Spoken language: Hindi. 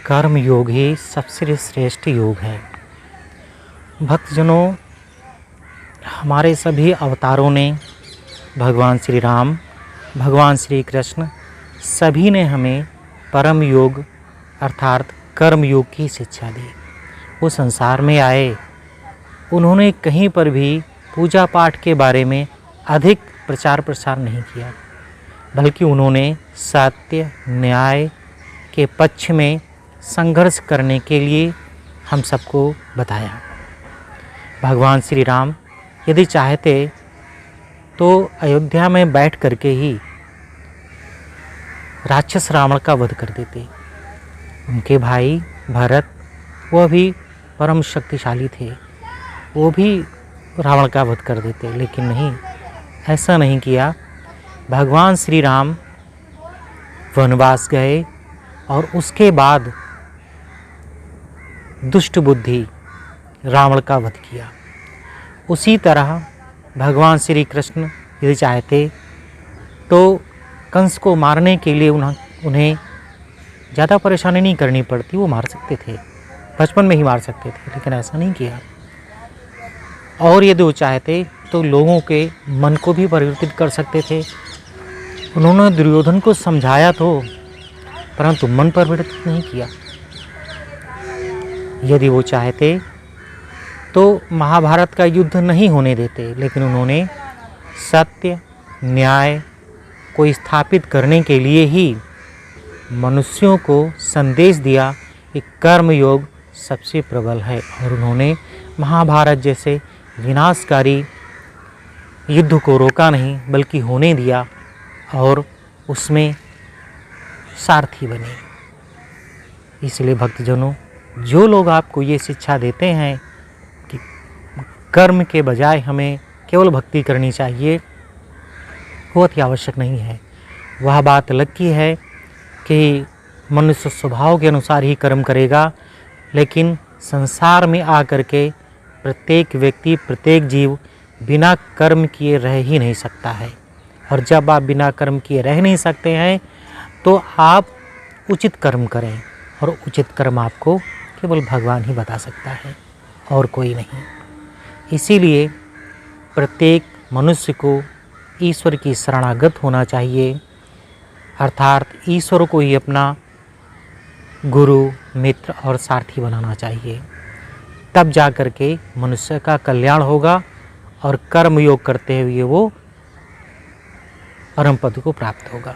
कर्म योग ही सबसे श्रेष्ठ योग है। भक्तजनों, हमारे सभी अवतारों ने, भगवान श्री राम, भगवान श्री कृष्ण, सभी ने हमें परम योग अर्थात कर्म योग की शिक्षा दी। वो संसार में आए, उन्होंने कहीं पर भी पूजा पाठ के बारे में अधिक प्रचार प्रसार नहीं किया, बल्कि उन्होंने सत्य न्याय के पक्ष में संघर्ष करने के लिए हम सबको बताया। भगवान श्री राम यदि चाहते तो अयोध्या में बैठ करके ही राक्षस रावण का वध कर देते। उनके भाई भरत वह भी परम शक्तिशाली थे, वो भी रावण का वध कर देते, लेकिन नहीं, ऐसा नहीं किया। भगवान श्री राम वनवास गए और उसके बाद दुष्ट बुद्धि रावण का वध किया। उसी तरह भगवान श्री कृष्ण यदि चाहते तो कंस को मारने के लिए उन्हें ज़्यादा परेशानी नहीं करनी पड़ती, वो मार सकते थे, बचपन में ही मार सकते थे, लेकिन ऐसा नहीं किया। और यदि वो चाहते तो लोगों के मन को भी परिवर्तित कर सकते थे। उन्होंने दुर्योधन को समझाया तो, परंतु मन परिवर्तित नहीं किया। यदि वो चाहते तो महाभारत का युद्ध नहीं होने देते, लेकिन उन्होंने सत्य न्याय को स्थापित करने के लिए ही मनुष्यों को संदेश दिया कि कर्म योग सबसे प्रबल है, और उन्होंने महाभारत जैसे विनाशकारी युद्ध को रोका नहीं, बल्कि होने दिया और उसमें सारथी बने। इसलिए भक्तजनों, जो लोग आपको ये शिक्षा देते हैं कि कर्म के बजाय हमें केवल भक्ति करनी चाहिए, बहुत ही आवश्यक नहीं है। वह बात अलग की है कि मनुष्य स्वभाव के अनुसार ही कर्म करेगा, लेकिन संसार में आकर के प्रत्येक व्यक्ति, प्रत्येक जीव बिना कर्म किए रह ही नहीं सकता है। और जब आप बिना कर्म किए रह नहीं सकते हैं तो आप उचित कर्म करें, और उचित कर्म आपको केवल भगवान ही बता सकता है और कोई नहीं। इसीलिए प्रत्येक मनुष्य को ईश्वर की शरणागत होना चाहिए, अर्थात ईश्वर को ही अपना गुरु, मित्र और सारथी बनाना चाहिए। तब जा कर के मनुष्य का कल्याण होगा और कर्म योग करते हुए वो परम पद को प्राप्त होगा।